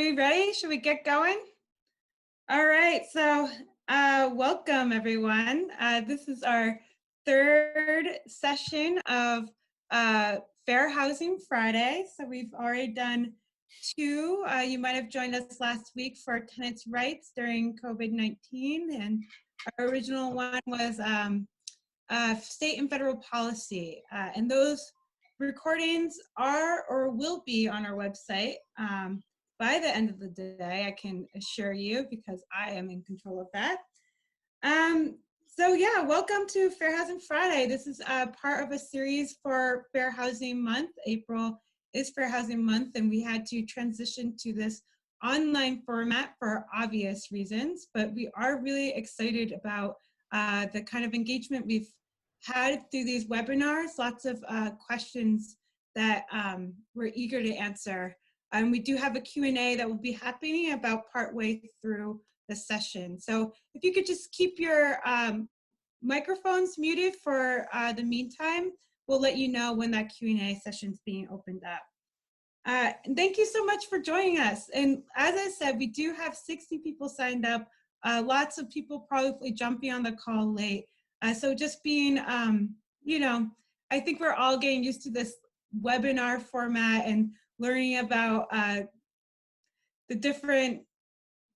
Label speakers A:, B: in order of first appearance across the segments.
A: we ready? Should we get going? All right, so welcome everyone. This is our third session of Fair Housing Friday. So we've already done two. You might have joined us last week for tenants' rights during COVID-19, and our original one was state and federal policy. And those recordings are or will be on our website by the end of the day, I can assure you, because I am in control of that. So yeah, welcome to Fair Housing Friday. This is part of a series for Fair Housing Month. April is Fair Housing Month, and we had to transition to this online format for obvious reasons, but we are really excited about the kind of engagement we've had through these webinars, lots of questions that we're eager to answer. We do have a Q&A that will be happening about partway through the session. So if you could just keep your microphones muted for the meantime, we'll let you know when that Q&A session is being opened up. And thank you so much for joining us. And as I said, we do have 60 people signed up, lots of people probably jumping on the call late. So just being, you know, I think we're all getting used to this webinar format and learning about the different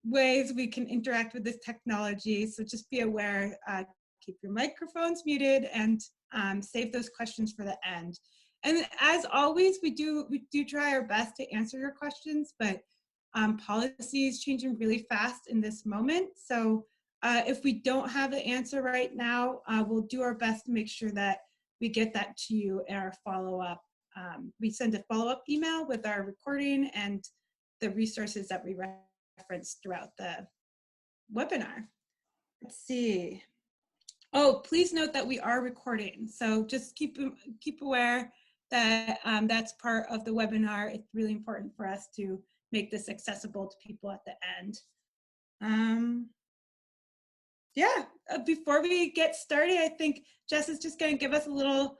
A: ways we can interact with this technology. So just be aware, keep your microphones muted, and save those questions for the end. And as always, we do try our best to answer your questions, but policy is changing really fast in this moment. So if we don't have the answer right now, we'll do our best to make sure that we get that to you in our follow-up. We send a follow-up email with our recording and the resources that we reference throughout the webinar. Let's see. Oh, please note that we are recording. So just keep aware that that's part of the webinar. It's really important for us to make this accessible to people at the end. Yeah, before we get started, I think Jess is just going to give us a little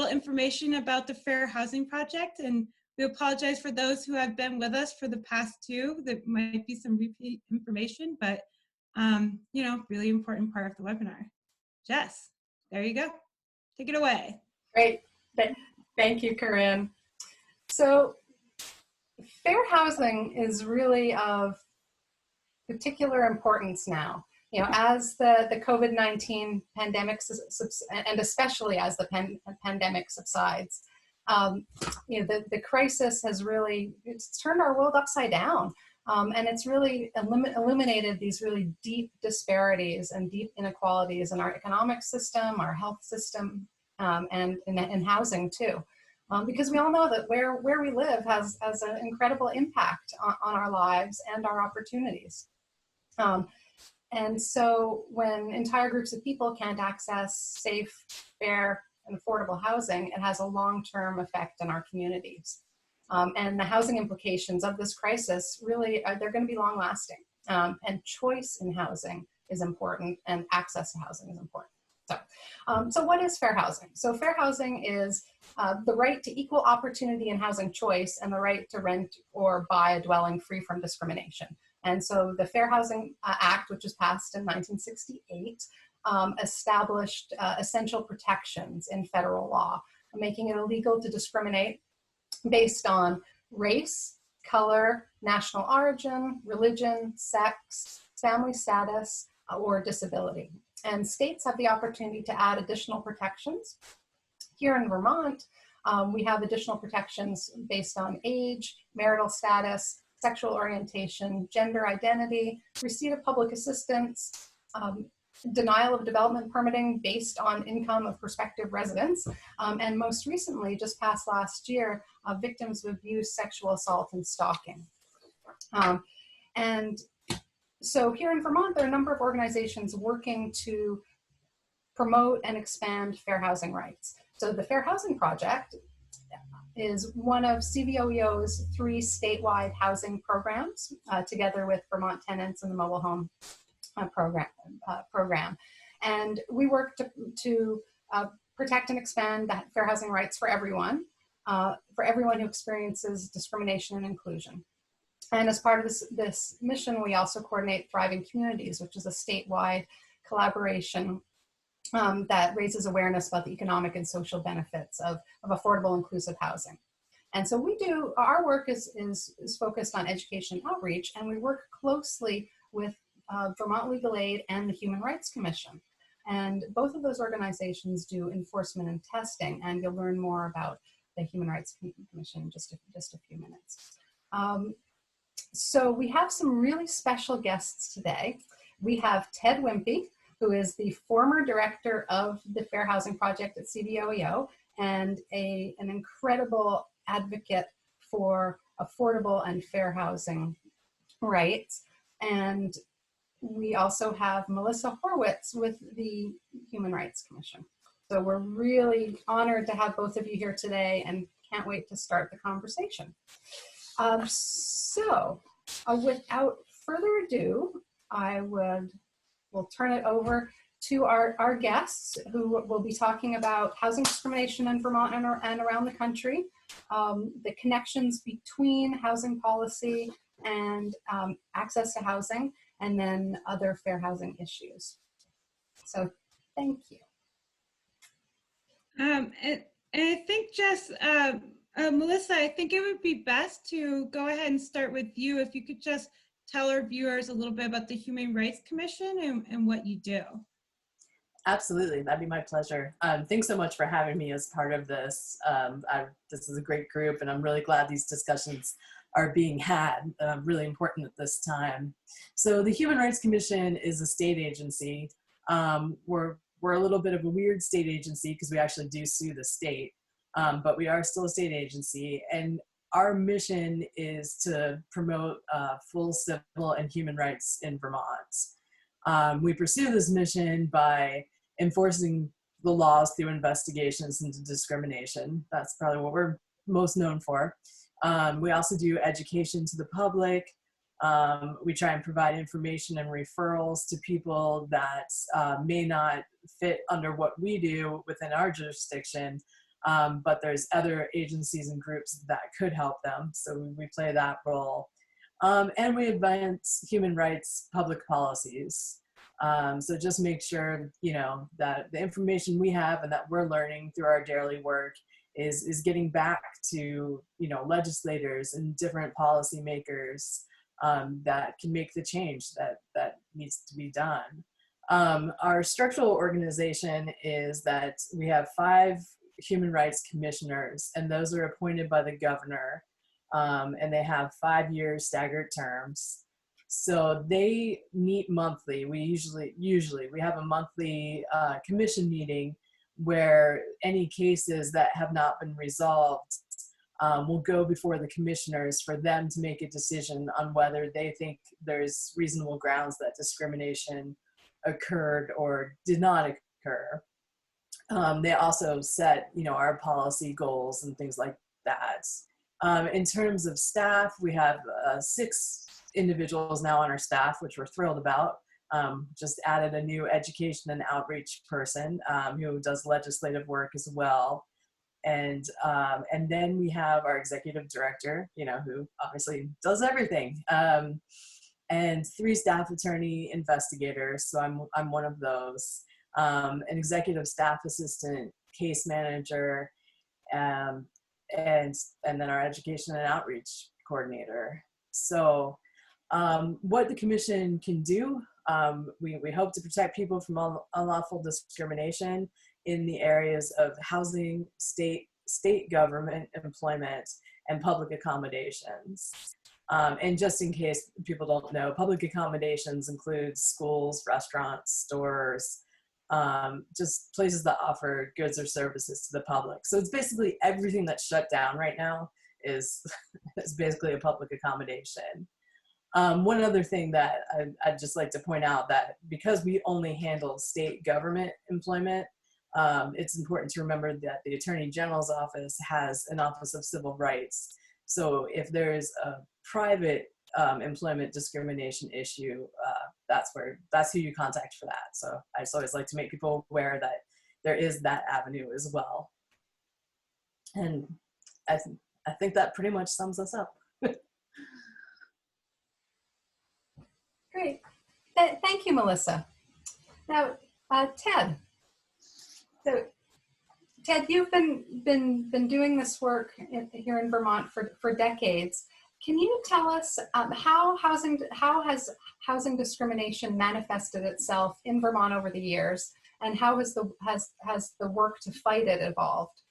A: information about the Fair Housing Project, and we apologize for those who have been with us for the past two. There might be some repeat information, but you know, really important part of the webinar. Jess, there you go. Take it away.
B: Great. Thank you, Corinne. So fair housing is really of particular importance now. You know, as the COVID-19 pandemic, and especially as the pandemic subsides, you know, the crisis has really, it's turned our world upside down. And it's really illuminated these really deep disparities and deep inequalities in our economic system, our health system, and in housing too. Because we all know that where we live has an incredible impact on our lives and our opportunities. And so when entire groups of people can't access safe, fair, and affordable housing, it has a long-term effect in our communities. And the housing implications of this crisis really, they're going to be long-lasting. And choice in housing is important, and access to housing is important. So what is fair housing? So fair housing is the right to equal opportunity in housing choice and the right to rent or buy a dwelling free from discrimination. And so the Fair Housing Act, which was passed in 1968, established essential protections in federal law, making it illegal to discriminate based on race, color, national origin, religion, sex, family status, or disability. And states have the opportunity to add additional protections. Here in Vermont, we have additional protections based on age, marital status, sexual orientation, gender identity, receipt of public assistance, denial of development permitting based on income of prospective residents, and most recently, just passed last year, victims of abuse, sexual assault, and stalking. And so here in Vermont, there are a number of organizations working to promote and expand fair housing rights. So the Fair Housing Project is one of CVOEO's 3 statewide housing programs, together with Vermont Tenants and the Mobile Home program. And we work to protect and expand that fair housing rights for everyone who experiences discrimination and inclusion. And as part of this mission, we also coordinate Thriving Communities, which is a statewide collaboration that raises awareness about the economic and social benefits of affordable inclusive housing. And so our work is focused on education outreach, and we work closely with Vermont Legal Aid and the Human Rights Commission. And both of those organizations do enforcement and testing, and you'll learn more about the Human Rights Commission in just a few minutes. So we have some really special guests today. We have Ted Wimpey, who is the former director of the Fair Housing Project at CVOEO and an incredible advocate for affordable and fair housing rights. And we also have Melissa Horwitz with the Human Rights Commission. So we're really honored to have both of you here today and can't wait to start the conversation. Without further ado, we'll turn it over to our guests, who will be talking about housing discrimination in Vermont and around the country, the connections between housing policy and access to housing, and then other fair housing issues. So thank you.
A: And I think just, Melissa, I think it would be best to go ahead and start with you. If you could just tell our viewers a little bit about the Human Rights Commission and what you do.
C: Absolutely, that'd be my pleasure. Thanks so much for having me as part of this. This is a great group, and I'm really glad these discussions are being had, really important at this time. So the Human Rights Commission is a state agency. We're a little bit of a weird state agency because we actually do sue the state, but we are still a state agency, and our mission is to promote full civil and human rights in Vermont. We pursue this mission by enforcing the laws through investigations into discrimination. That's probably what we're most known for. We also do education to the public. We try and provide information and referrals to people that may not fit under what we do within our jurisdiction, but there's other agencies and groups that could help them, so we play that role. And we advance human rights public policies. So just make sure, that the information we have and that we're learning through our daily work is getting back to, legislators and different policymakers that can make the change that needs to be done. Our structural organization is that we have 5 human rights commissioners, and those are appointed by the governor, and they have 5-year staggered terms. So they meet monthly. We usually we have a monthly commission meeting where any cases that have not been resolved will go before the commissioners for them to make a decision on whether they think there's reasonable grounds that discrimination occurred or did not occur. They also set, our policy goals and things like that. In terms of staff, we have 6 individuals now on our staff, which we're thrilled about. Just added a new education and outreach person who does legislative work as well. And then we have our executive director, who obviously does everything. And 3 staff attorney investigators. So I'm one of those. An executive staff assistant, case manager, and then our education and outreach coordinator. So what the commission can do, we hope to protect people from unlawful discrimination in the areas of housing, state government, employment, and public accommodations. And just in case people don't know, public accommodations include schools, restaurants, stores, just places that offer goods or services to the public. So it's basically everything that's shut down right now is basically a public accommodation. One other thing that I'd just like to point out, that because we only handle state government employment, it's important to remember that the Attorney General's office has an Office of Civil Rights. So if there's a private employment discrimination issue, that's who you contact for that. So I just always like to make people aware that there is that avenue as well. And I think that pretty much sums us up.
B: Great. Thank you, Melissa. Now, Ted. So, Ted, you've been doing this work here in Vermont for decades. Can you tell us how has housing discrimination manifested itself in Vermont over the years, and how has the work to fight it evolved?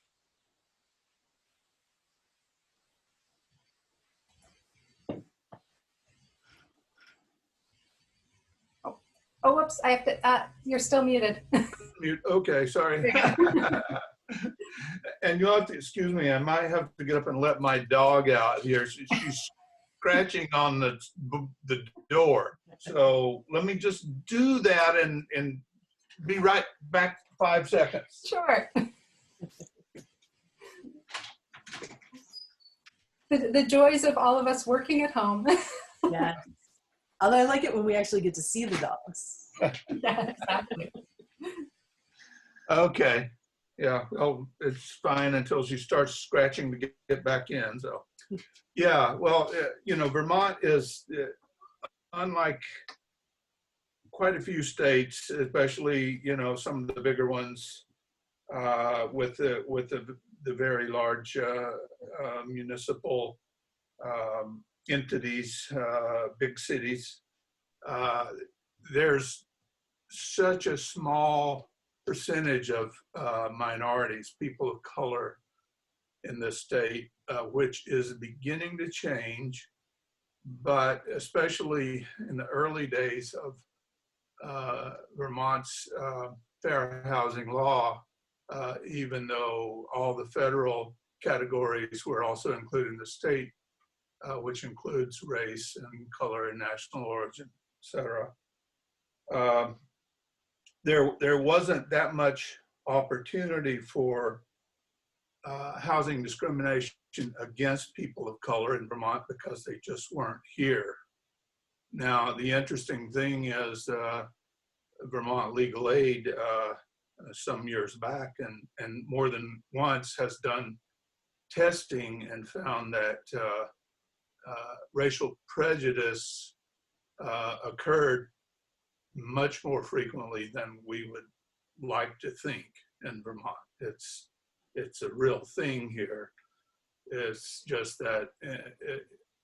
B: Oh, whoops! I have to. You're still muted.
D: Mute. Okay, sorry. And you'll have to excuse me. I might have to get up and let my dog out here. She's scratching on the door. So let me just do that and be right back 5 seconds.
B: Sure. The joys of all of us working at home.
C: Yeah. Although I like it when we actually get to see the dogs.
B: Yeah, exactly.
D: Okay. Yeah, well, it's fine until she starts scratching to get back in. So, yeah, well, you know, Vermont is unlike quite a few states, especially, you know, some of the bigger ones with the very large municipal entities, big cities. There's such a small percentage of minorities, people of color in this state, which is beginning to change, but especially in the early days of Vermont's fair housing law, even though all the federal categories were also included in the state, which includes race and color and national origin, etc. There wasn't that much opportunity for housing discrimination against people of color in Vermont because they just weren't here. Now, the interesting thing is Vermont Legal Aid some years back and more than once has done testing and found that racial prejudice occurred much more frequently than we would like to think in Vermont. It's a real thing here. It's just that,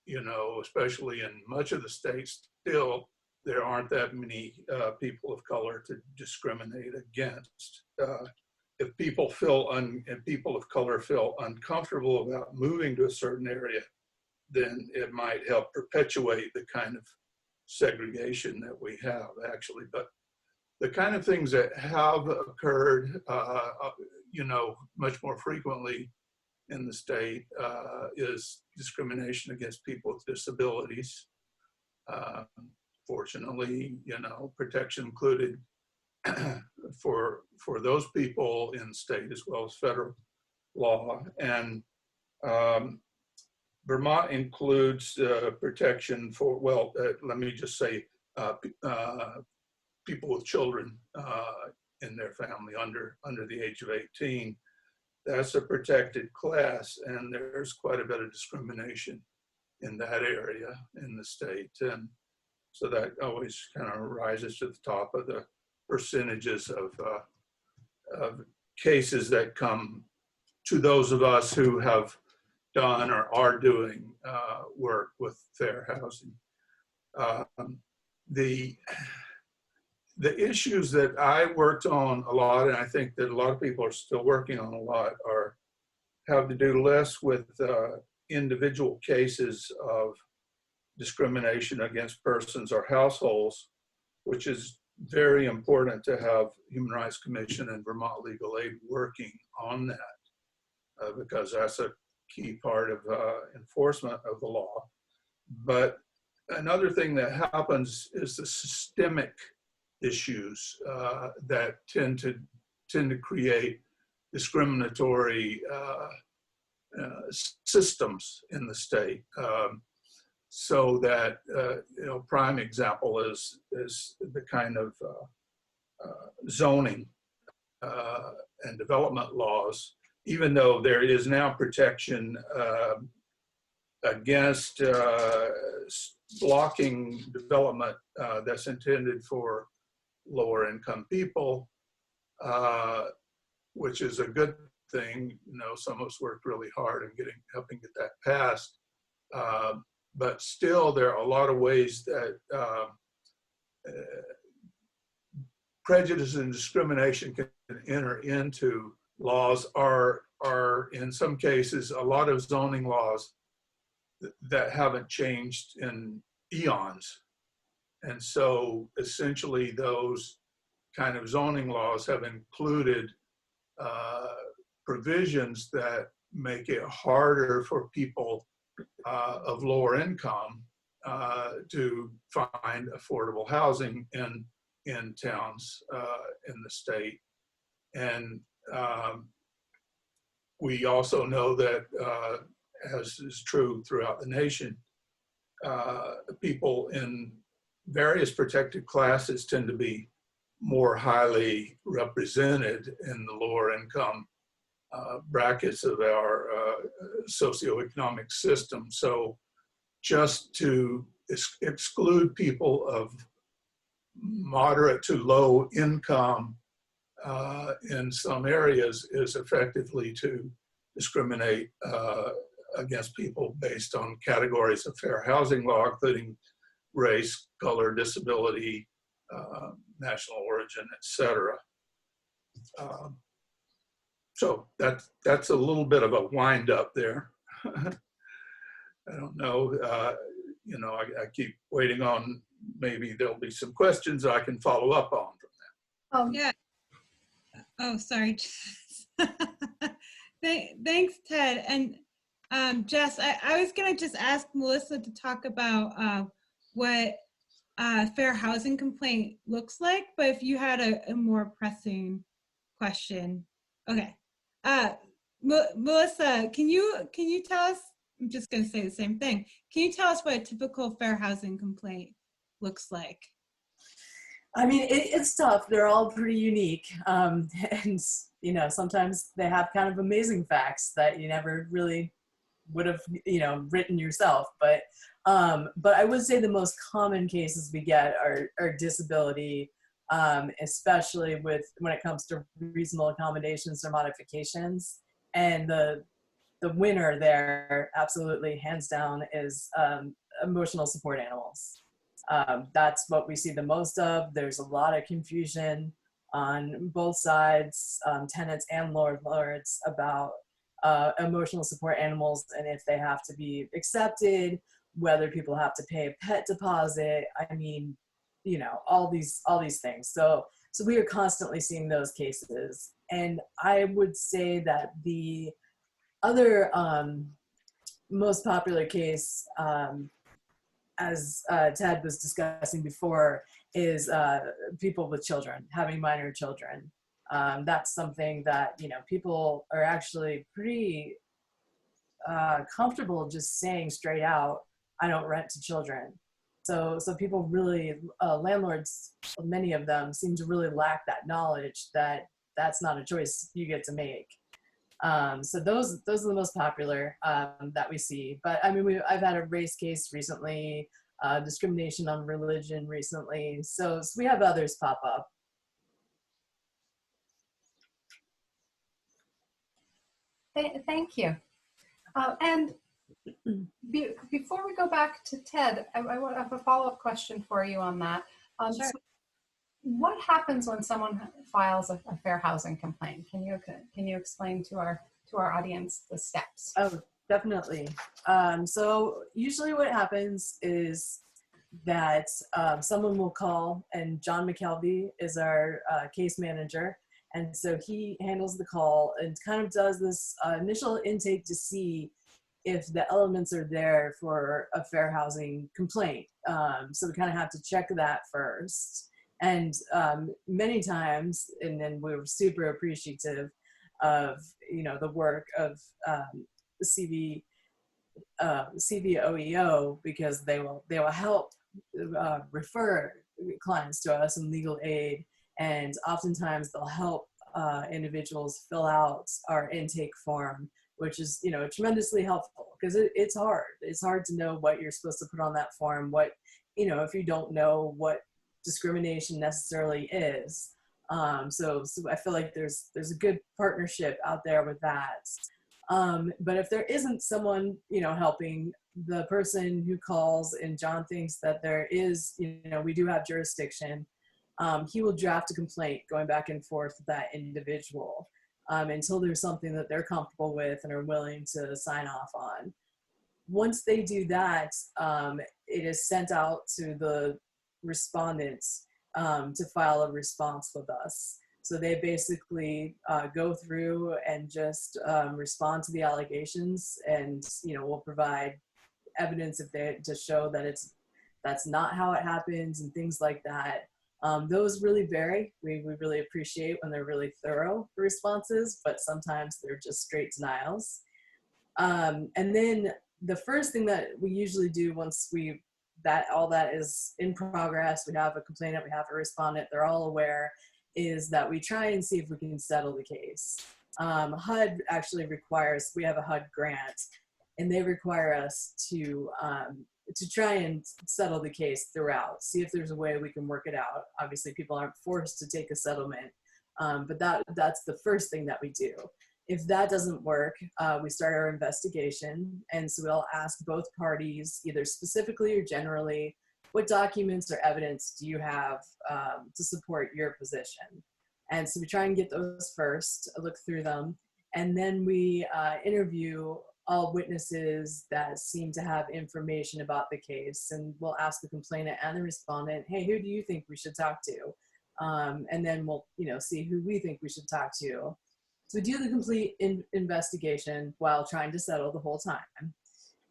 D: you know, especially in much of the states, still there aren't that many people of color to discriminate against. If people of color feel uncomfortable about moving to a certain area, then it might help perpetuate the kind of segregation that we have actually. But the kind of things that have occurred, you know, much more frequently in the state is discrimination against people with disabilities. Fortunately, you know, protection included for those people in state as well as federal law. And Vermont includes protection for, well, let me just say, people with children in their family under the age of 18. That's a protected class, and there's quite a bit of discrimination in that area in the state. And so that always kind of rises to the top of the percentages of cases that come to those of us who have done or are doing work with fair housing. The issues that I worked on a lot, and I think that a lot of people are still working on a lot, have to do less with individual cases of discrimination against persons or households, which is very important to have Human Rights Commission and Vermont Legal Aid working on that, because that's a key part of enforcement of the law. But another thing that happens is the systemic issues that tend to create discriminatory systems in the state. So that, you know, prime example is the kind of zoning and development laws. Even though there is now protection against blocking development that's intended for lower income people, which is a good thing. You know, some of us worked really hard in helping get that passed. But still, there are a lot of ways that prejudice and discrimination can enter into laws. Are in some cases a lot of zoning laws that haven't changed in eons. And so essentially those kind of zoning laws have included provisions that make it harder for people of lower income to find affordable housing in towns in the state. And we also know that, as is true throughout the nation, people in various protected classes tend to be more highly represented in the lower income brackets of our socioeconomic system. So just to exclude people of moderate to low income in some areas is effectively to discriminate against people based on categories of fair housing law, including race, color, disability, national origin, etc. So that's a little bit of a wind up there. I don't know, you know, I keep waiting on, maybe there'll be some questions I can follow up on from that.
A: Yeah. Oh, sorry. Thanks, Ted. And Jess, I was gonna just ask Melissa to talk about what fair housing complaint looks like, but if you had a more pressing question. Okay. Melissa, can you tell us, I'm just gonna say the same thing. Can you tell us what a typical fair housing complaint looks like?
C: I mean, it's tough. They're all pretty unique. And, you know, sometimes they have kind of amazing facts that you never really would have, you know, written yourself. But I would say the most common cases we get are disability, especially when it comes to reasonable accommodations or modifications. And the winner there, absolutely, hands down, is emotional support animals. That's what we see the most of. There's a lot of confusion on both sides, tenants and landlords, about emotional support animals and if they have to be accepted, whether people have to pay a pet deposit. I mean, you know, all these things. So we are constantly seeing those cases. And I would say that the other most popular case, as Ted was discussing before, is people with children, having minor children. That's something that, you know, people are actually pretty comfortable just saying straight out, I don't rent to children. So people really, landlords, many of them seem to really lack that knowledge that that's not a choice you get to make. So those are the most popular that we see. But I mean, I've had a race case recently, discrimination on religion recently. So we have others pop up.
B: Thank you. And before we go back to Ted, I want to have a follow-up question for you on that.
A: Sure.
B: So what happens when someone files a fair housing complaint? Can you explain to our audience the steps?
C: Oh, definitely. So usually what happens is that someone will call, and John McKelvey is our case manager. And so he handles the call and kind of does this initial intake to see if the elements are there for a fair housing complaint. So we kind of have to check that first. And many times, and then we're super appreciative of, you know, the work of the CVOEO, because they will help refer clients to us in legal aid, and oftentimes they'll help individuals fill out our intake form, which is, you know, tremendously helpful, because it's hard. It's hard to know what you're supposed to put on that form, what, you know, if you don't know what discrimination necessarily is. So I feel like there's a good partnership out there with that. But if there isn't someone, you know, helping, the person who calls and John thinks that there is, you know, we do have jurisdiction, he will draft a complaint going back and forth with that individual until there's something that they're comfortable with and are willing to sign off on. Once they do that, it is sent out to the respondents to file a response with us. So they basically go through and just respond to the allegations, and, you know, we'll provide evidence if they to show that that's not how it happens and things like that. Those really vary. We really appreciate when they're really thorough responses, but sometimes they're just straight denials. And then the first thing that we usually do once all that is in progress, we have a complainant, we have a respondent, they're all aware, is that we try and see if we can settle the case. HUD actually requires, we have a HUD grant, and they require us to try and settle the case throughout, see if there's a way we can work it out. Obviously, people aren't forced to take a settlement, but that's the first thing that we do. If that doesn't work, we start our investigation, and so we'll ask both parties, either specifically or generally, what documents or evidence do you have to support your position? And so we try and get those first, look through them, and then we interview all witnesses that seem to have information about the case, and we'll ask the complainant and the respondent, hey, who do you think we should talk to? And then we'll, you know, see who we think we should talk to. So we do the complete investigation while trying to settle the whole time.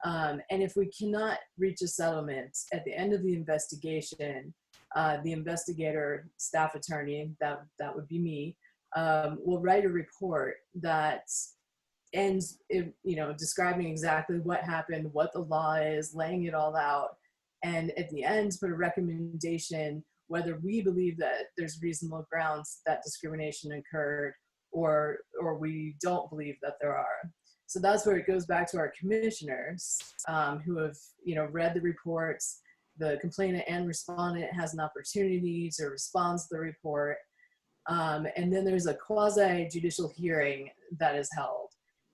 C: And if we cannot reach a settlement at the end of the investigation, the investigator, staff attorney, that would be me, will write a report that ends, you know, describing exactly what happened, what the law is, laying it all out, and at the end put a recommendation whether we believe that there's reasonable grounds that discrimination occurred, or we don't believe that there are. So that's where it goes back to our commissioners who have, you know, read the reports. The complainant and respondent has an opportunity to respond to the report. And then there's a quasi-judicial hearing that is held.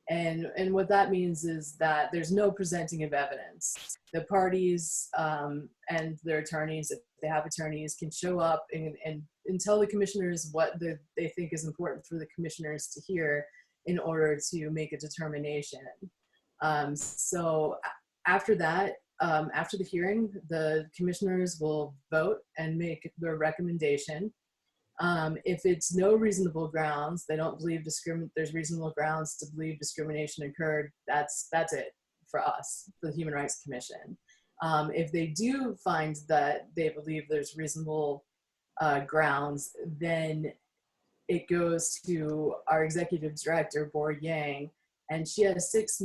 C: And what that means is that there's no presenting of evidence. The parties and their attorneys, if they have attorneys, can show up and tell the commissioners what they think is important for the commissioners to hear in order to make a determination. So after that, after the hearing, the commissioners will vote and make their recommendation. If it's no reasonable grounds, they don't believe there's reasonable grounds to believe discrimination occurred, that's it for us, for the Human Rights Commission. If they do find that they believe there's reasonable grounds, then it goes to our executive director, Board Yang, and she has 6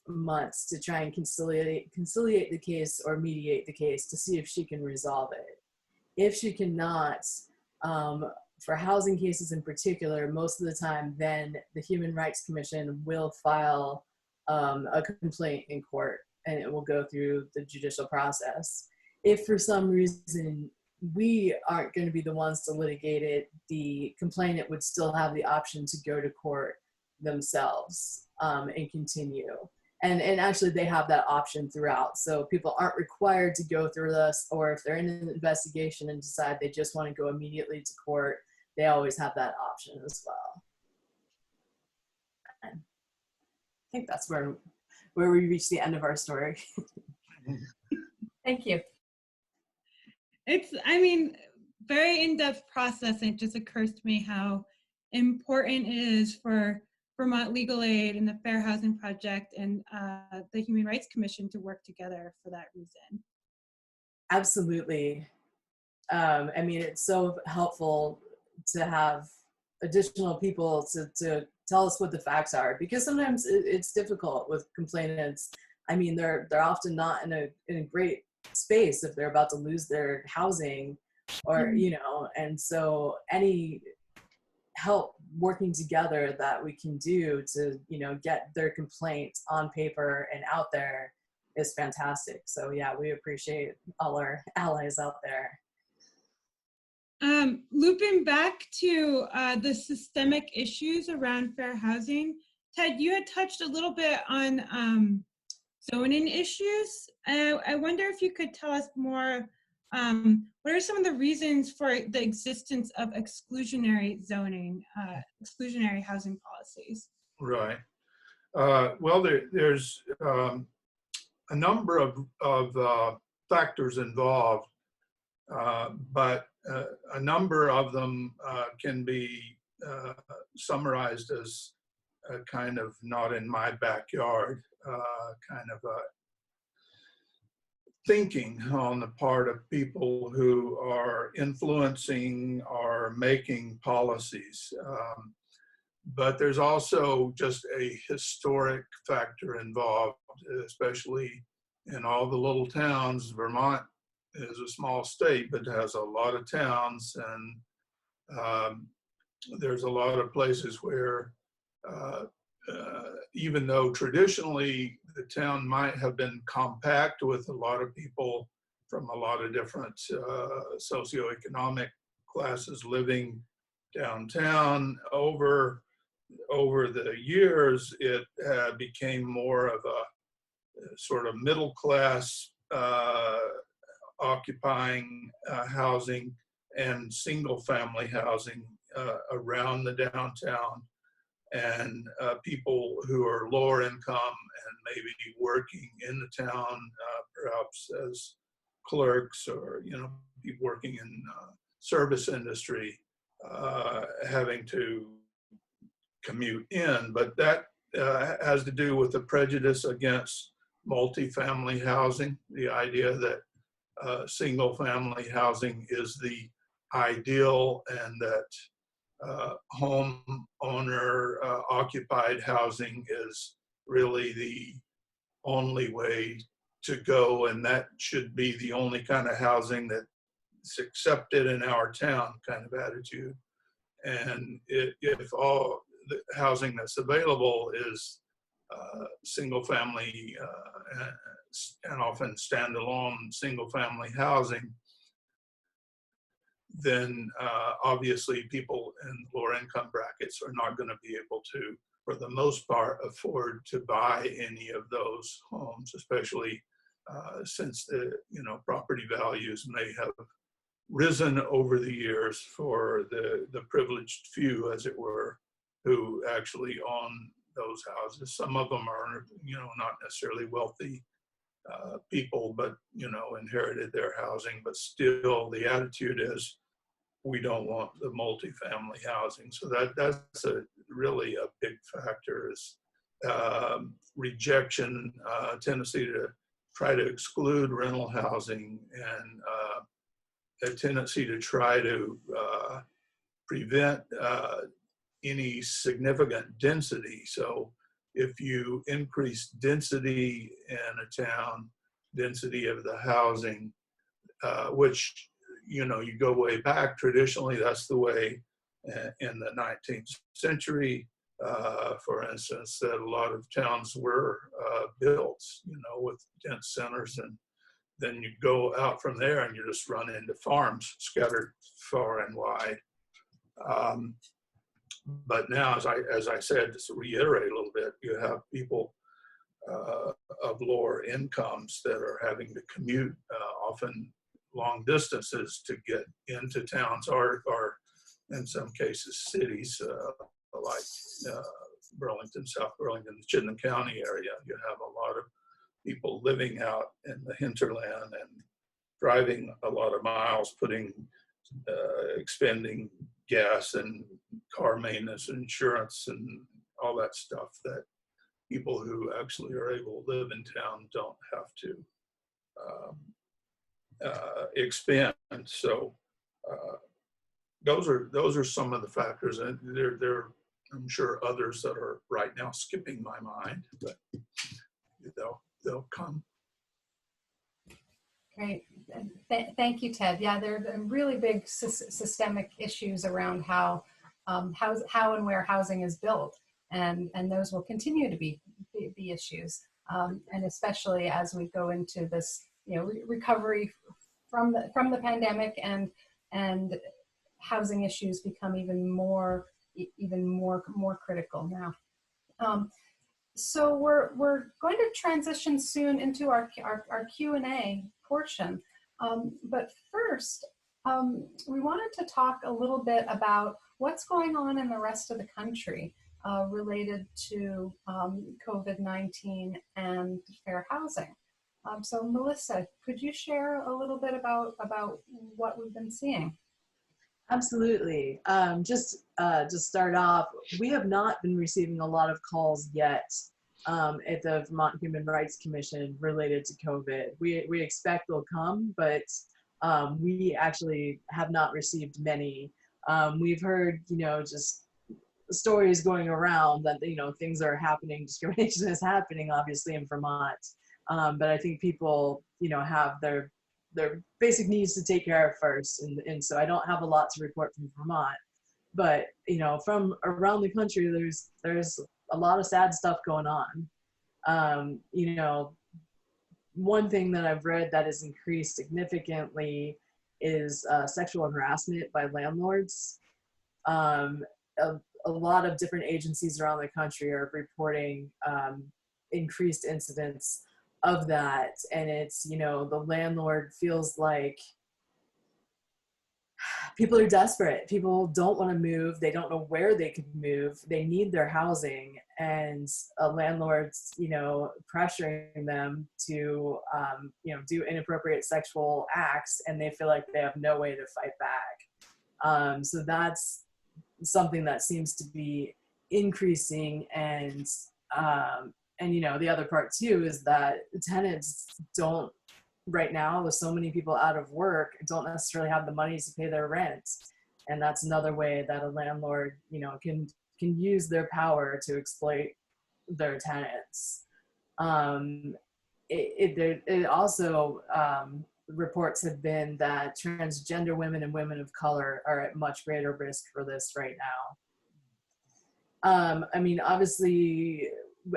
C: months to try and conciliate the case or mediate the case to see if she can resolve it. If she cannot, for housing cases in particular, most of the time, then the Human Rights Commission will file a complaint in court, and it will go through the judicial process. If for some reason we aren't going to be the ones to litigate it, the complainant would still have the option to go to court themselves and continue. And actually they have that option throughout. So people aren't required to go through this, or if they're in an investigation and decide they just want to go immediately to court, they always have that option as well. And I think that's where we reach the end of our story.
B: Thank you.
A: It's, I mean, very in-depth process. It just occurs to me how important it is for Vermont Legal Aid and the Fair Housing Project and the Human Rights Commission to work together for that reason.
C: Absolutely. I mean, it's so helpful to have additional people to tell us what the facts are, because sometimes it's difficult with complainants. I mean, they're often not in a great space if they're about to lose their housing, or you know, and so any help working together that we can do to, you know, get their complaint on paper and out there is fantastic. So yeah, we appreciate all our allies out there.
A: Looping back to the systemic issues around fair housing, Ted, you had touched a little bit on zoning issues. I wonder if you could tell us more, what are some of the reasons for the existence of exclusionary zoning, exclusionary housing policies?
D: Right. Well, there's a number of factors involved, but a number of them can be summarized as a kind of not in my backyard kind of thinking on the part of people who are influencing or making policies. But there's also just a historic factor involved, especially in all the little towns. Vermont is a small state, but has a lot of towns, and there's a lot of places where even though traditionally the town might have been compact with a lot of people from a lot of different socioeconomic classes living downtown, over the years, it became more of a sort of middle class occupying housing and single family housing around the downtown, and people who are lower income and maybe working in the town, perhaps as clerks or, you know, people working in service industry, having to commute in. But that has to do with the prejudice against multifamily housing, the idea that single family housing is the ideal, and that home owner occupied housing is really the only way to go, and that should be the only kind of housing that's accepted in our town kind of attitude. And if all the housing that's available is single family and often standalone single family housing, then obviously people in lower income brackets are not going to be able to, for the most part, afford to buy any of those homes, especially since the, you know, property values may have risen over the years for the privileged few, as it were, who actually own those houses. Some of them are, you know, not necessarily wealthy people, but, you know, inherited their housing, but still the attitude is, we don't want the multifamily housing. So that's really a big factor, is rejection, tendency to try to exclude rental housing, and a tendency to try to prevent any significant density. So if you increase density in a town, density of the housing, which, you know, you go way back, traditionally that's the way in the 19th century, for instance, that a lot of towns were built, you know, with dense centers, and then you go out from there and you just run into farms scattered far and wide. But now, as I said, just to reiterate a little bit, you have people of lower incomes that are having to commute often long distances to get into towns, or in some cases cities like Burlington, South Burlington, Chittenden County area. You have a lot of people living out in the hinterland and driving a lot of miles, expending gas and car maintenance and insurance and all that stuff that people who actually are able to live in town don't have to expend. So those are some of the factors, and there I'm sure others that are right now skipping my mind, but they'll come.
B: Great. Thank you, Ted. Yeah, there are really big systemic issues around how how and where housing is built, and those will continue to be issues, and especially as we go into this, recovery from the pandemic, and housing issues become even more critical now. So we're going to transition soon into our Q&A portion, but first we wanted to talk a little bit about what's going on in the rest of the country related to COVID-19 and fair housing. So Melissa, could you share a little bit about what we've been seeing?
C: Absolutely. Just to start off, we have not been receiving a lot of calls yet at the Vermont Human Rights Commission related to COVID. We expect they'll come, but we actually have not received many. We've heard, just stories going around that, things are happening, discrimination is happening, obviously, in Vermont. But I think people, have their basic needs to take care of first. And so I don't have a lot to report from Vermont, but, from around the country, there's a lot of sad stuff going on. One thing that I've read that has increased significantly is sexual harassment by landlords. A lot of different agencies around the country are reporting increased incidents of that, and it's, the landlord feels like people are desperate. People don't want to move. They don't know where they could move. They need their housing, and a landlord's, pressuring them to, do inappropriate sexual acts, and they feel like they have no way to fight back. So that's something that seems to be increasing, and the other part too is that tenants don't, right now, with so many people out of work, don't necessarily have the money to pay their rent, and that's another way that a landlord, can use their power to exploit their tenants. It also reports have been that transgender women and women of color are at much greater risk for this right now. Obviously,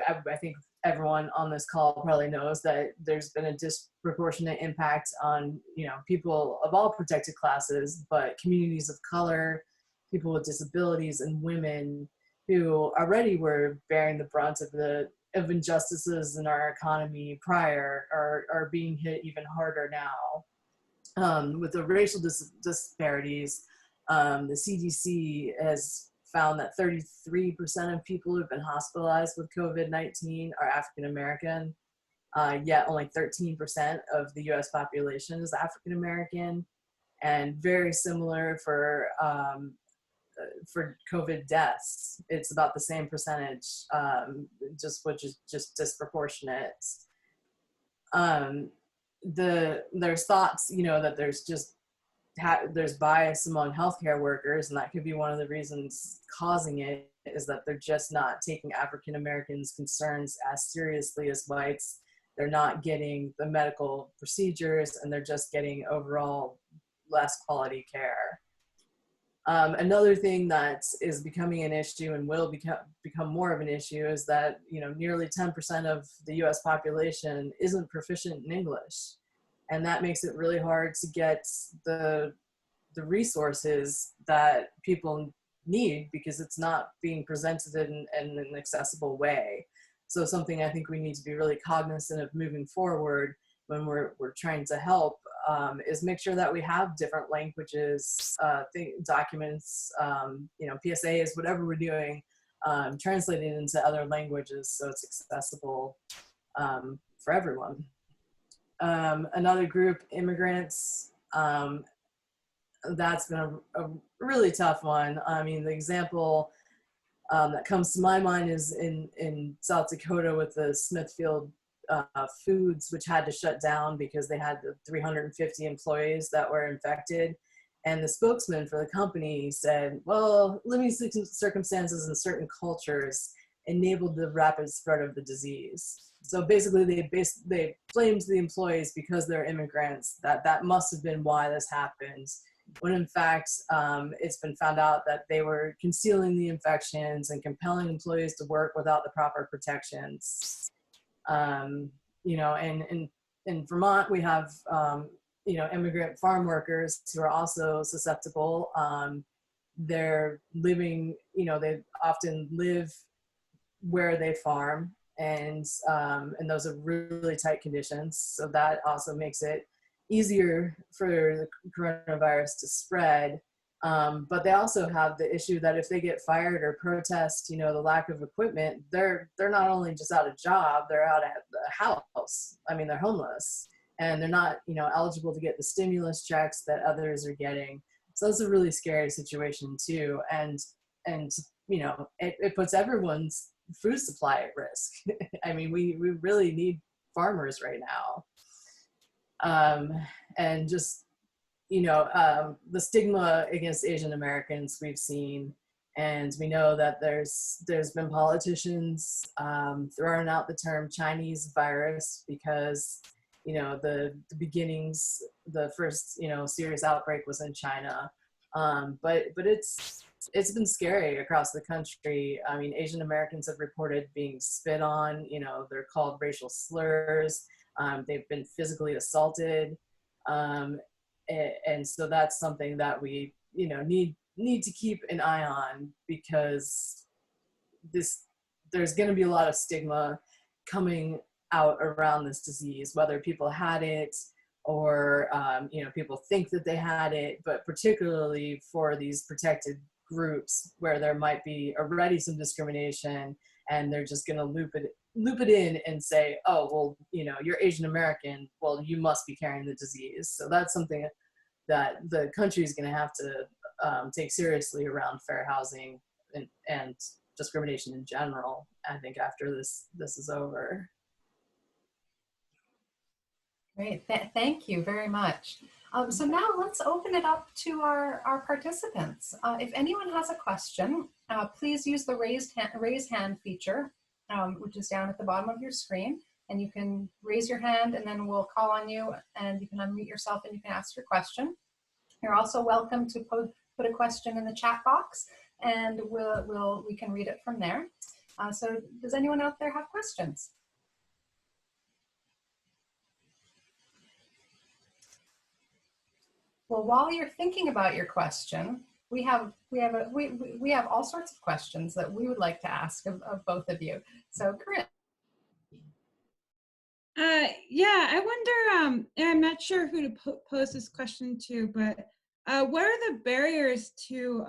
C: I think everyone on this call probably knows that there's been a disproportionate impact on, people of all protected classes, but communities of color, people with disabilities, and women who already were bearing the brunt of injustices in our economy prior are being hit even harder now. With the racial disparities, the CDC has found that 33% of people who've been hospitalized with COVID-19 are African American, yet only 13% of the US population is African American, and very similar for COVID deaths. It's about the same percentage, which is just disproportionate. There's thoughts, that there's bias among healthcare workers, and that could be one of the reasons causing it, is that they're just not taking African Americans' concerns as seriously as whites. They're not getting the medical procedures, and they're just getting overall less quality care. Another thing that is becoming an issue and will become more of an issue is that, nearly 10% of the US population isn't proficient in English. And that makes it really hard to get the resources that people need, because it's not being presented in an accessible way. So something I think we need to be really cognizant of moving forward when we're trying to help is make sure that we have different languages, documents, PSAs, whatever we're doing, translated into other languages so it's accessible for everyone. Another group, immigrants, that's been a really tough one. The example that comes to my mind is in South Dakota with the Smithfield Foods, which had to shut down because they had 350 employees that were infected. And the spokesman for the company said, well, living circumstances in certain cultures enabled the rapid spread of the disease. So basically they blamed the employees because they're immigrants, that must have been why this happened. when in fact it's been found out that they were concealing the infections and compelling employees to work without the proper protections. You know, and in Vermont, we have, you know, immigrant farm workers who are also susceptible. They're living, you know, they often live where they farm, and those are really tight conditions. So that also makes it easier for the coronavirus to spread. But they also have the issue that if they get fired or protest, you know, the lack of equipment, they're not only just out of job, they're out of the house. I mean, they're homeless, and they're not, you know, eligible to get the stimulus checks that others are getting. So it's a really scary situation too. And you know, it puts everyone's food supply at risk. I mean, we really need farmers right now. And just, you know, the stigma against Asian Americans we've seen, and we know that there's been politicians throwing out the term Chinese virus because, you know, the beginnings, the first, you know, serious outbreak was in China. But it's been scary across the country. I mean, Asian Americans have reported being spit on, you know, they're called racial slurs. They've been physically assaulted. And so that's something that we, you know, need to keep an eye on, because there's going to be a lot of stigma coming out around this disease, whether people had it or, you know, people think that they had it, but particularly for these protected groups where there might be already some discrimination, and they're just going to loop it in and say, oh, well, you know, you're Asian American, well, you must be carrying the disease. So that's something that the country is going to have to take seriously around fair housing and discrimination in general, I think, after this is over.
B: Great, thank you very much. So now let's open it up to our participants. If anyone has a question, please use the raise hand feature, which is down at the bottom of your screen. And you can raise your hand, and then we'll call on you, and you can unmute yourself and you can ask your question. You're also welcome to put a question in the chat box, and we can read it from there. So does anyone out there have questions? Well, while you're thinking about your question, we have all sorts of questions that we would like to ask of both of you. So, Corinne.
A: Yeah, I wonder, and I'm not sure who to pose this question to, but what are the barriers to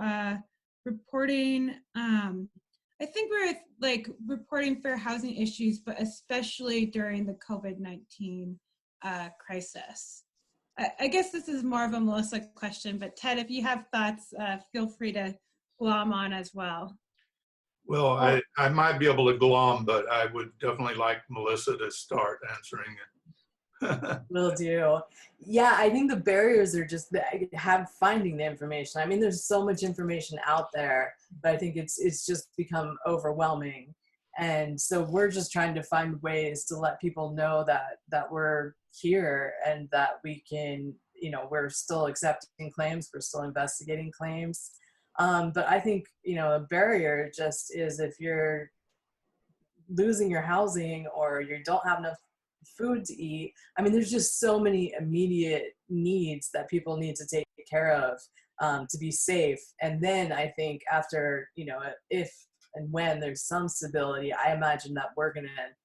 A: reporting, I think we're like reporting fair housing issues, but especially during the COVID-19 crisis? I guess this is more of a Melissa question, but Ted, if you have thoughts, feel free to glom on as well.
D: Well, I might be able to glom, but I would definitely like Melissa to start answering it.
C: Will do. Yeah, I think the barriers are just finding the information. I mean, there's so much information out there, but I think it's just become overwhelming. And so we're just trying to find ways to let people know that we're here and that we can, you know, we're still accepting claims, we're still investigating claims. But I think, you know, a barrier just is if you're losing your housing or you don't have enough food to eat. I mean, there's just so many immediate needs that people need to take care of to be safe. And then I think after, you know, if and when there's some stability, I imagine that we're going to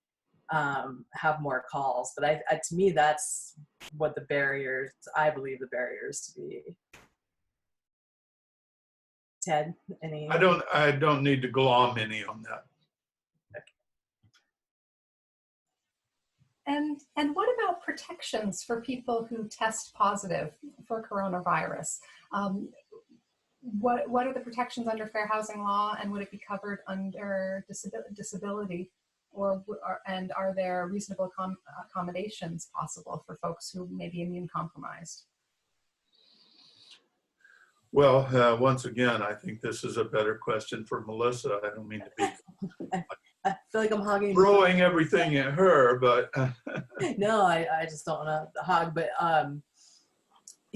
C: have more calls. But to me, that's what the barriers, I believe the barriers to be. Ted, any?
D: I don't need to glom any on that.
B: And what about protections for people who test positive for coronavirus? What are the protections under fair housing law, and would it be covered under disability, and are there reasonable accommodations possible for folks who may be immune compromised?
D: Well, once again, I think this is a better question for Melissa. I don't mean to be
C: I feel like I'm hogging.
D: throwing everything at her, but
C: no, I just don't want to hog. But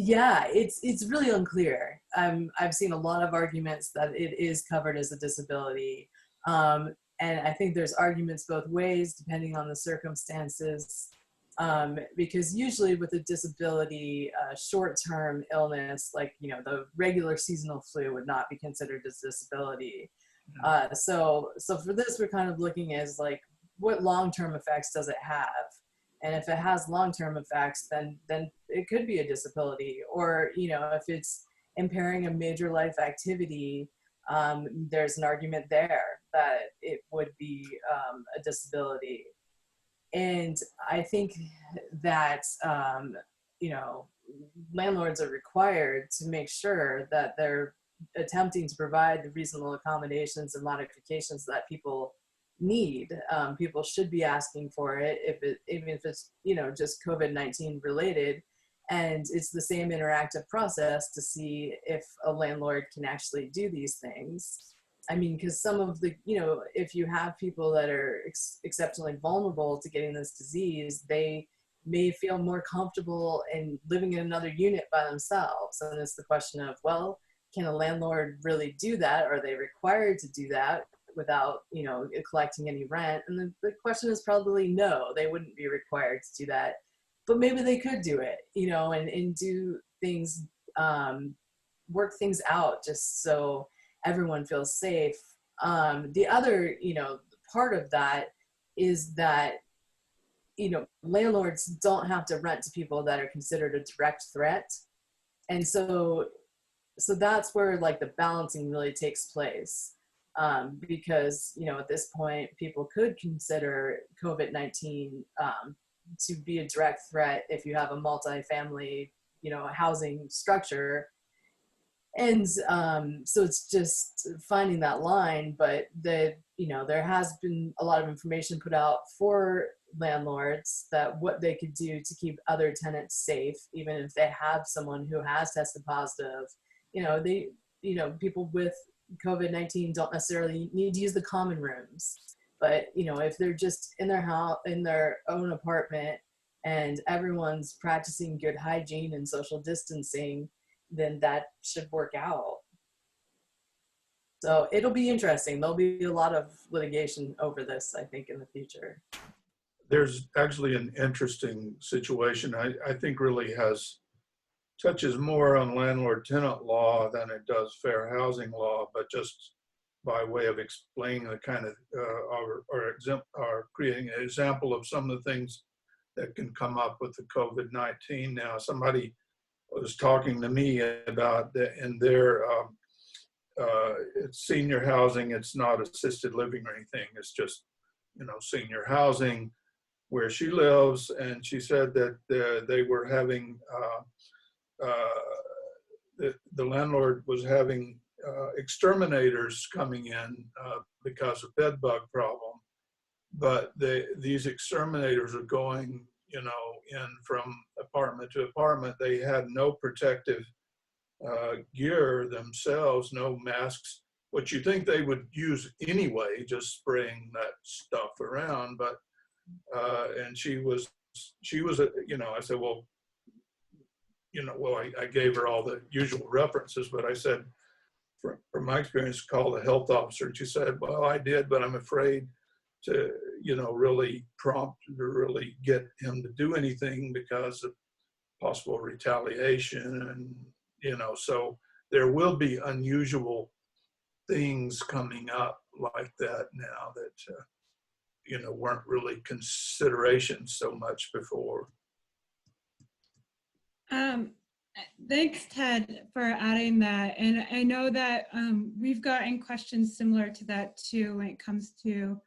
C: Yeah, it's really unclear. I've seen a lot of arguments that it is covered as a disability. And I think there's arguments both ways depending on the circumstances. Because usually with a disability, short-term illness, like, you know, the regular seasonal flu would not be considered as disability. So for this, we're kind of looking as like, what long-term effects does it have? And if it has long-term effects, then it could be a disability. Or, you know, if it's impairing a major life activity, there's an argument there that it would be a disability. And I think that, you know, landlords are required to make sure that they're attempting to provide the reasonable accommodations and modifications that people need. People should be asking for it, even if it's, you know, just COVID-19 related. And it's the same interactive process to see if a landlord can actually do these things. I mean, because some of the, you know, if you have people that are exceptionally vulnerable to getting this disease, they may feel more comfortable in living in another unit by themselves. And it's the question of, well, can a landlord really do that? Are they required to do that without, you know, collecting any rent? And the question is probably no, they wouldn't be required to do that. But maybe they could do it, you know, and do things, work things out just so everyone feels safe. The other, you know, part of that is that, you know, landlords don't have to rent to people that are considered a direct threat. And so that's where like the balancing really takes place. Because, you know, at this point, people could consider COVID-19 to be a direct threat if you have a multifamily, you know, housing structure. And so it's just finding that line. But you know, there has been a lot of information put out for landlords that what they could do to keep other tenants safe, even if they have someone who has tested positive. You know, people with COVID-19 don't necessarily need to use the common rooms, but, you know, if they're just in their house, in their own apartment, and everyone's practicing good hygiene and social distancing, then that should work out. So it'll be interesting. There'll be a lot of litigation over this, I think, in the future.
D: There's actually an interesting situation I think really touches more on landlord-tenant law than it does fair housing law, but just by way of explaining the kind of, or creating an example of some of the things that can come up with the COVID-19 now. Somebody was talking to me about in their it's senior housing. It's not assisted living or anything. It's just, you know, senior housing where she lives. And she said that they were having, the landlord was having exterminators coming in because of bed bug problem. But these exterminators are going, you know, in from apartment to apartment. They had no protective gear themselves, no masks, what you think they would use anyway, just spraying that stuff around. But and she was, you know, I said, well, you know, well, I gave her all the usual references, but I said, from my experience, call the health officer. And she said, well, I did, but I'm afraid to, you know, really prompt to really get him to do anything because of possible retaliation. And, you know, so there will be unusual things coming up like that now that, you know, weren't really considerations so much before.
A: Thanks, Ted, for adding that. And I know that we've gotten questions similar to that too when it comes to,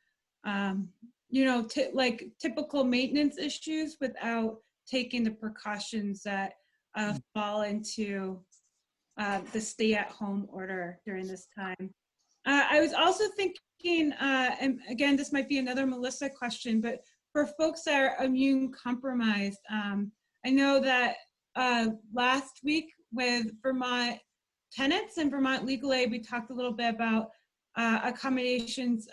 A: you know, like typical maintenance issues without taking the precautions that fall into the stay-at-home order during this time. I was also thinking, and again, this might be another Melissa question, but for folks that are immune compromised, I know that last week with Vermont tenants and Vermont Legal Aid, we talked a little bit about accommodations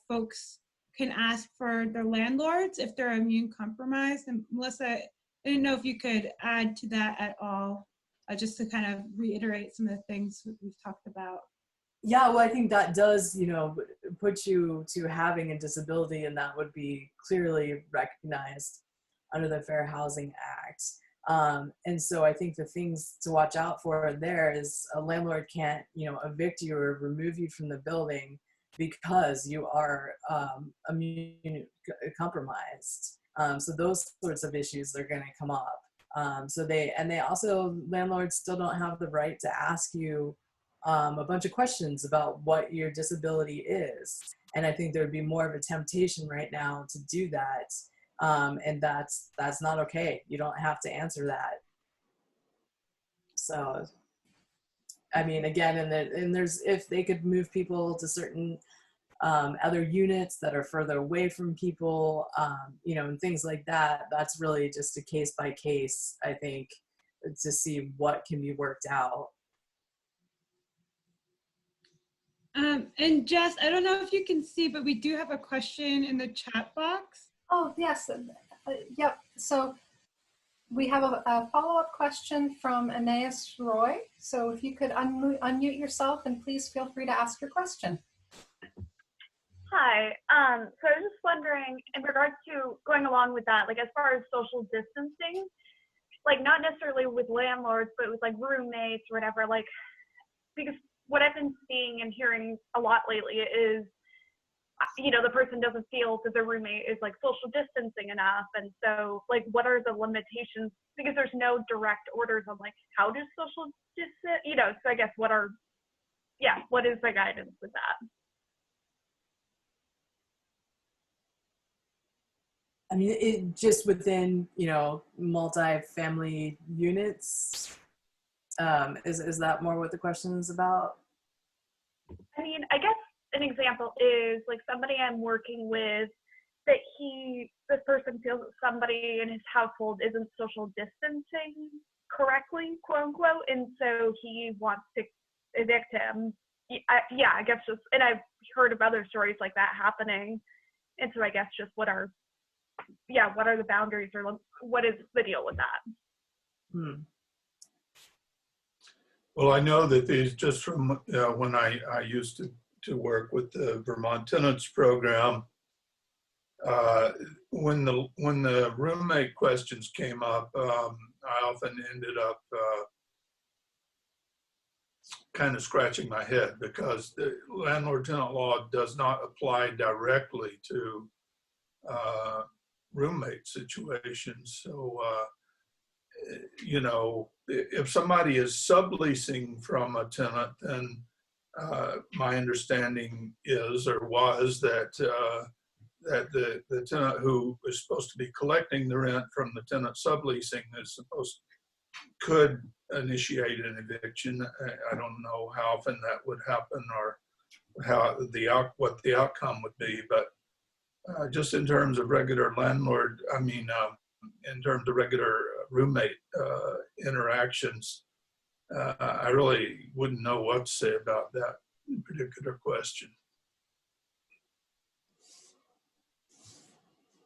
A: folks can ask for their landlords if they're immune compromised. And Melissa, I didn't know if you could add to that at all. just to kind of reiterate some of the things we've talked about.
C: Yeah, well, I think that does, put you to having a disability, and that would be clearly recognized under the Fair Housing Act. And so I think the things to watch out for there is a landlord can't, evict you or remove you from the building because you are compromised. So those sorts of issues are going to come up. So they also, landlords still don't have the right to ask you a bunch of questions about what your disability is. And I think there would be more of a temptation right now to do that. And that's not okay. You don't have to answer that. So, I mean, again, and there's, if they could move people to certain other units that are further away from people, and things like that, that's really just a case by case, I think, to see what can be worked out.
A: And Jess, I don't know if you can see, but we do have a question in the chat box.
B: Oh, yes. Yep. So we have a follow-up question from Aeneas Roy. So if you could unmute yourself, and please feel free to ask your question.
E: Hi. So I was just wondering, in regards to going along with that, like as far as social distancing, like not necessarily with landlords, but with like roommates or whatever, like, because what I've been seeing and hearing a lot lately is, the person doesn't feel that their roommate is like social distancing enough. And so like, what are the limitations? Because there's no direct orders on like, how does social distance, so I guess what is the guidance with that?
C: I mean, it just within, multi-family units. Is that more what the question is about?
E: I mean, I guess an example is like somebody I'm working with that this person feels that somebody in his household isn't social distancing correctly, quote unquote, and so he wants to evict him. I guess just, and I've heard of other stories like that happening, and so I guess just what are the boundaries, or what is the deal with that?
D: Well, I know that these, just from when I used to work with the Vermont Tenants program, when the roommate questions came up, I often ended up kind of scratching my head, because the landlord-tenant law does not apply directly to roommate situations. So, if somebody is subleasing from a tenant, then my understanding is, or was, that the tenant who is supposed to be collecting the rent from the tenant subleasing could initiate an eviction. I don't know how often that would happen, or what the outcome would be, but just in terms of regular landlord, in terms of regular roommate interactions, I really wouldn't know what to say about that particular question.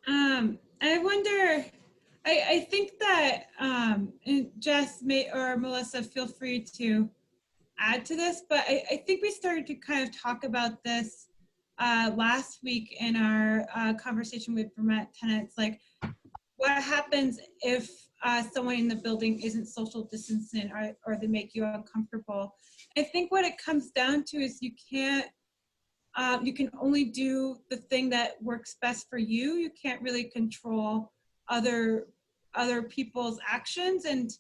A: I wonder, I think that Jess or Melissa, feel free to add to this, but I think we started to kind of talk about this last week in our conversation with Vermont tenants, like what happens if someone in the building isn't social distancing, or they make you uncomfortable. I think what it comes down to is you can only do the thing that works best for you. You can't really control other people's actions, and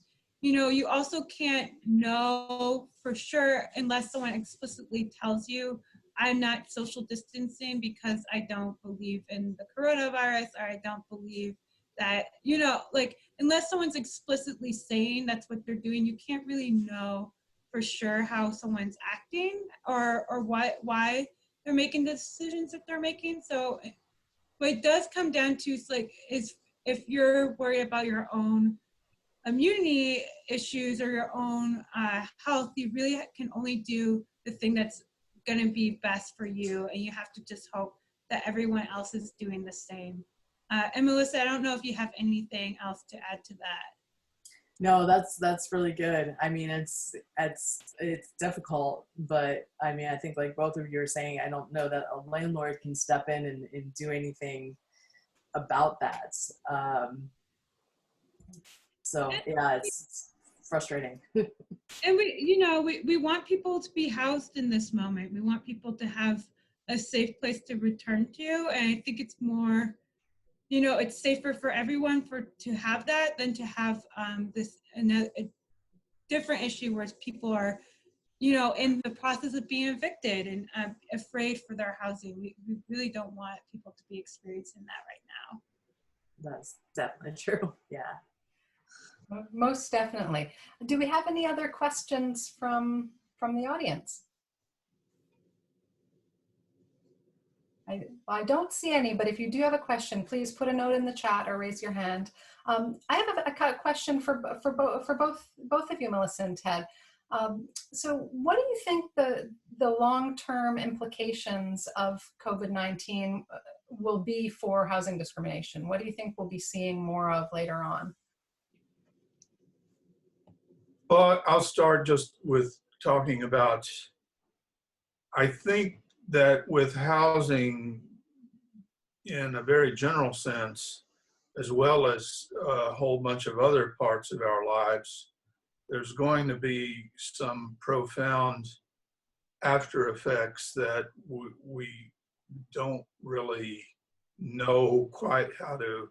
A: you also can't know for sure unless someone explicitly tells you, I'm not social distancing because I don't believe in the coronavirus, or I don't believe that, unless someone's explicitly saying that's what they're doing, you can't really know for sure how someone's acting, or why they're making the decisions that they're making. So what it does come down to is if you're worried about your own immunity issues or your own health, you really can only do the thing that's going to be best for you, and you have to just hope that everyone else is doing the same. And Melissa, I don't know if you have anything else to add to that.
C: No, that's really good. I mean, it's difficult, but I mean, I think like both of you are saying, I don't know that a landlord can step in and do anything about that. So yeah, it's frustrating.
A: And we want people to be housed in this moment. We want people to have a safe place to return to. And I think it's more, it's safer for everyone to have that than to have a different issue where people are, in the process of being evicted and afraid for their housing. We really don't want people to be experiencing that right now.
C: That's definitely true. Yeah.
B: Most definitely. Do we have any other questions from the audience? I don't see any, but if you do have a question, please put a note in the chat or raise your hand. I have a question for both of you, Melissa and Ted. So what do you think the long-term implications of COVID-19 will be for housing discrimination? What do you think we'll be seeing more of later on?
D: Well, I'll start just with talking about, I think that with housing in a very general sense, as well as a whole bunch of other parts of our lives, there's going to be some profound after effects that we don't really know quite how to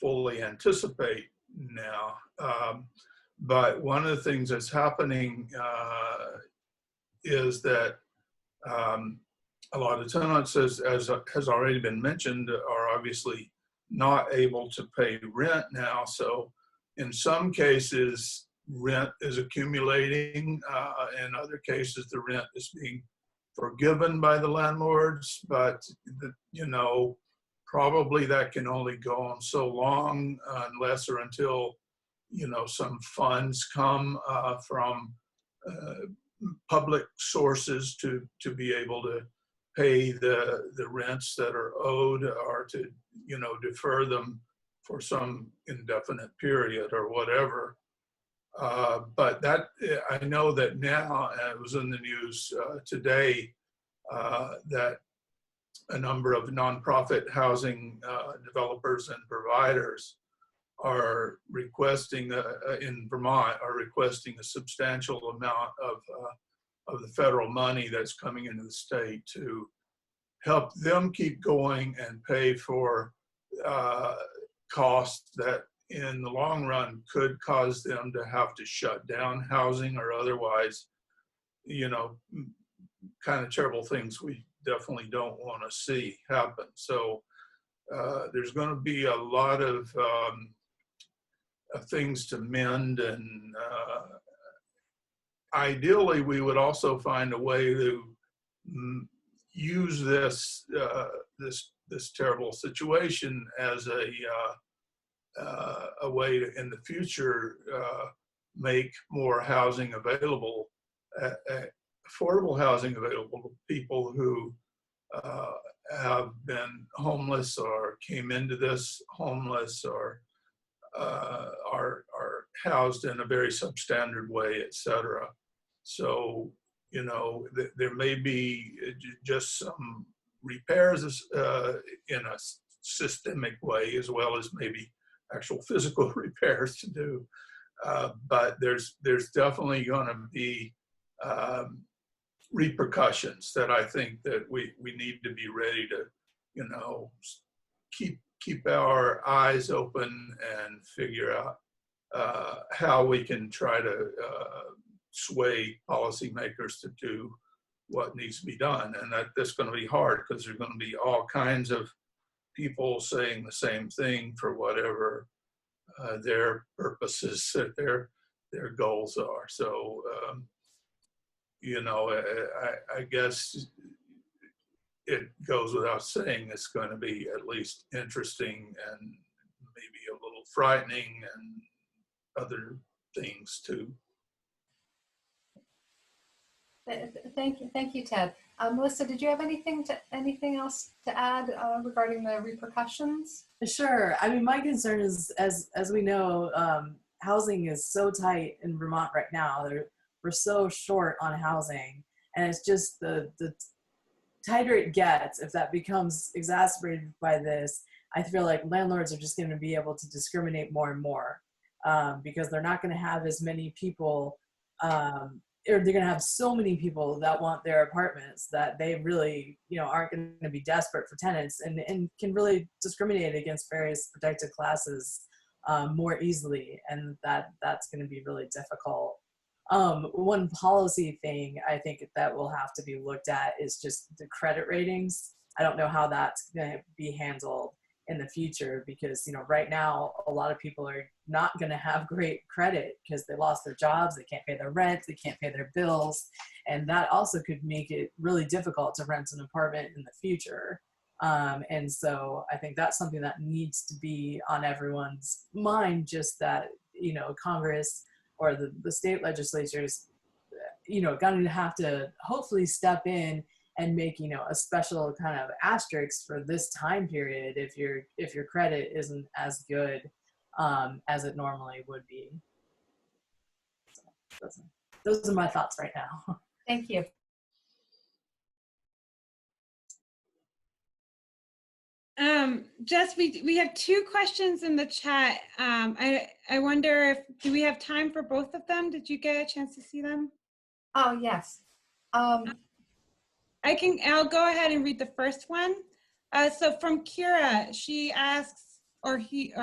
D: fully anticipate now. But one of the things that's happening is that a lot of tenants, as has already been mentioned, are obviously not able to pay rent now. So in some cases, rent is accumulating. In other cases, the rent is being forgiven by the landlords, but probably that can only go on so long unless or until some funds come from public sources to be able to pay the rents that are owed, or to defer them for some indefinite period or whatever. But that, I know that now, it was in the news today, that a number of nonprofit housing developers and providers are requesting in Vermont are requesting a substantial amount of the federal money that's coming into the state to help them keep going and pay for costs that in the long run could cause them to have to shut down housing or otherwise, kind of terrible things we definitely don't want to see happen. So there's going to be a lot of things to mend, and ideally we would also find a way to use this terrible situation as a way to, in the future, make more housing available, affordable housing available to people who have been homeless or came into this homeless, or are housed in a very substandard way, etc. So, there may be just some repairs in a systemic way, as well as maybe actual physical repairs to do. But there's definitely going to be repercussions that I think that we need to be ready to, keep our eyes open and figure out how we can try to sway policymakers to do what needs to be done. And that's going to be hard, because there's going to be all kinds of people saying the same thing for whatever their purposes, their goals are. So, I guess it goes without saying it's going to be at least interesting and maybe a little frightening and other things too.
B: Thank you, Ted. Melissa, did you have anything else to add regarding the repercussions?
C: Sure. I mean, my concern is, as we know, housing is so tight in Vermont right now. We're so short on housing, and it's just the tighter it gets, if that becomes exacerbated by this, I feel like landlords are just going to be able to discriminate more and more, because they're not going to have as many people, or they're going to have so many people that want their apartments that they really, aren't going to be desperate for tenants, and can really discriminate against various protected classes more easily, and that's going to be really difficult. One policy thing I think that will have to be looked at is just the credit ratings. I don't know how that's going to be handled in the future, because right now a lot of people are not going to have great credit because they lost their jobs, they can't pay their rent, they can't pay their bills, and that also could make it really difficult to rent an apartment in the future. And so I think that's something that needs to be on everyone's mind, just that Congress or the state legislatures going to have to hopefully step in and make a special kind of asterisk for this time period if your credit isn't as good as it normally would be. So those are my thoughts right now.
B: Thank you.
A: Jess, we have 2 questions in the chat. I wonder do we have time for both of them? Did you get a chance to see them?
B: Oh, yes.
A: I'll go ahead and read the first one. So from Kira, she asks, or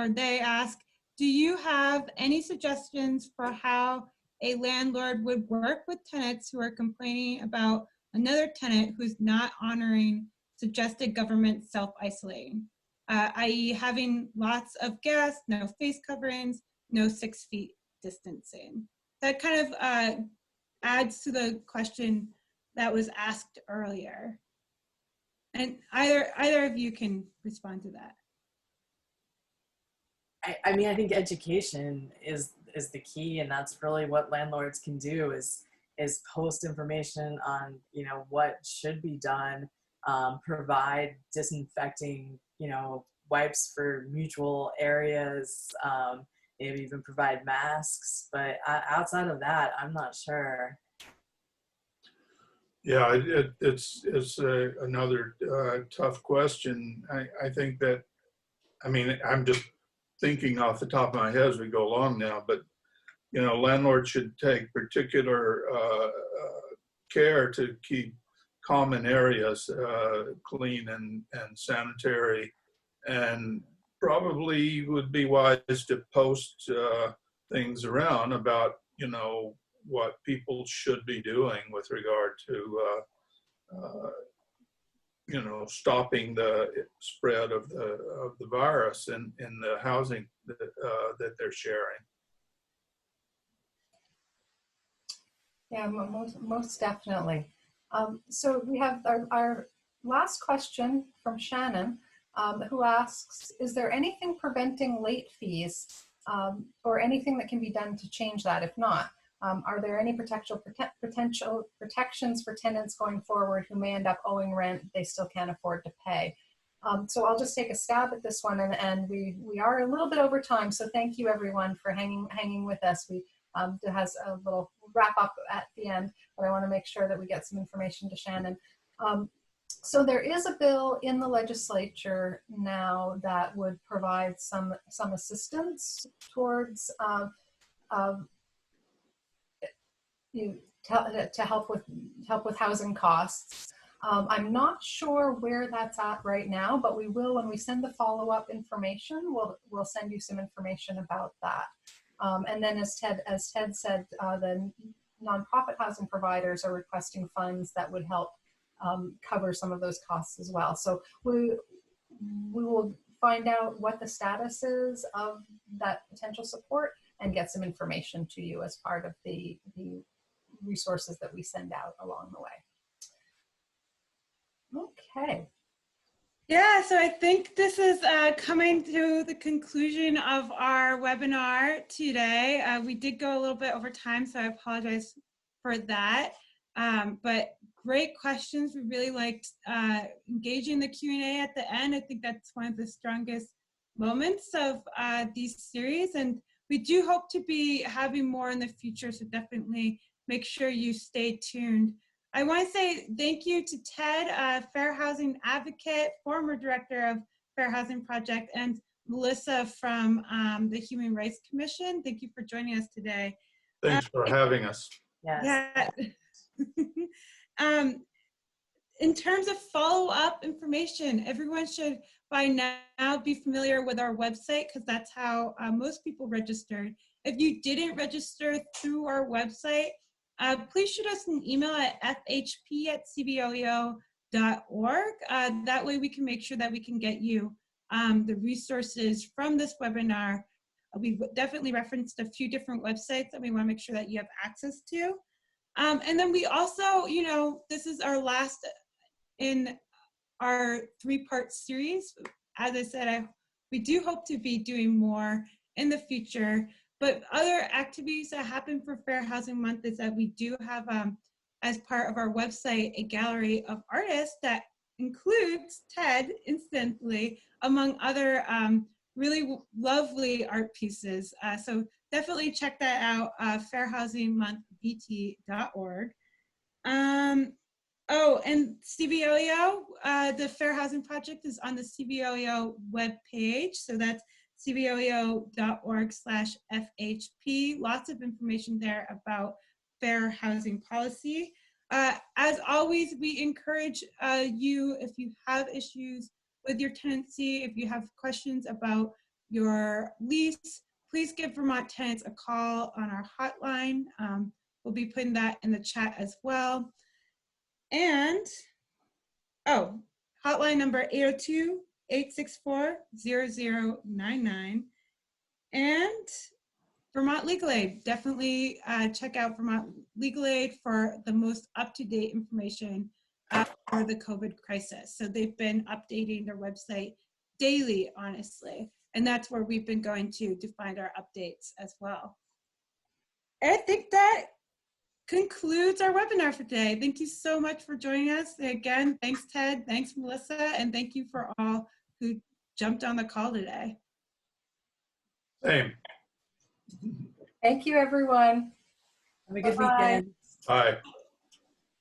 A: they ask, do you have any suggestions for how a landlord would work with tenants who are complaining about another tenant who's not honoring suggested government self-isolating, i.e. having lots of guests, no face coverings, no 6 feet distancing? That kind of adds to the question that was asked earlier. And either of you can respond to that.
C: I mean, I think education is the key, and that's really what landlords can do is post information on what should be done, provide disinfecting wipes for mutual areas, maybe even provide masks. But outside of that, I'm not sure.
D: Yeah, it's another tough question. I think that, I'm just thinking off the top of my head as we go along now, but landlords should take particular care to keep common areas clean and sanitary, and probably would be wise to post things around about what people should be doing with regard to stopping the spread of the virus in the housing that they're sharing.
B: Yeah, most definitely. So we have our last question from Shannon, who asks, is there anything preventing late fees or anything that can be done to change that? If not, are there any potential protections for tenants going forward who may end up owing rent they still can't afford to pay? So I'll just take a stab at this one, and we are a little bit over time, so thank you everyone for hanging with us. It has a little wrap up at the end, but I want to make sure that we get some information to Shannon. So there is a bill in the legislature now that would provide some assistance towards to help with housing costs. I'm not sure where that's at right now, but we will, when we send the follow-up information, we'll send you some information about that. And then as Ted said, the nonprofit housing providers are requesting funds that would help cover some of those costs as well. So we will find out what the status is of that potential support and get some information to you as part of the resources that we send out along the way. Okay.
A: Yeah, so I think this is coming to the conclusion of our webinar today. We did go a little bit over time, so I apologize for that. But great questions. We really liked engaging the Q&A at the end. I think that's one of the strongest moments of these series, and we do hope to be having more in the future, so definitely make sure you stay tuned. I want to say thank you to Ted, Fair Housing Advocate, former director of Fair Housing Project, and Melissa from the Human Rights Commission. Thank you for joining us today.
D: Thanks for having us.
C: Yes.
A: Yeah. In terms of follow-up information, everyone should by now be familiar with our website, because that's how most people registered. If you didn't register through our website, please shoot us an email at fhp@cboeo.org. That way we can make sure that we can get you the resources from this webinar. We've definitely referenced a few different websites that we want to make sure that you have access to. And then we also, you know, this is our last in our 3-part series. As I said, we do hope to be doing more in the future, but other activities that happen for Fair Housing Month is that we do have, as part of our website, a gallery of artists that includes Ted, incidentally, among other really lovely art pieces. So definitely check that out, fairhousingmonthbt.org. Oh, and CBOEO, the Fair Housing Project is on the CBOEO webpage. So that's cboeo.org/FHP. Lots of information there about fair housing policy. As always, we encourage you, if you have issues with your tenancy, if you have questions about your lease, please give Vermont Tenants a call on our hotline. We'll be putting that in the chat as well. And, hotline number 802-864-0099. And Vermont Legal Aid. Definitely check out Vermont Legal Aid for the most up-to-date information for the COVID crisis. So they've been updating their website daily, honestly. And that's where we've been going to find our updates as well. I think that concludes our webinar for today. Thank you so much for joining us. Again, thanks Ted, thanks Melissa, and thank you for all who jumped on the call today.
D: Same.
B: Thank you, everyone.
C: Have a good
B: Bye-bye.
C: weekend.
D: Bye.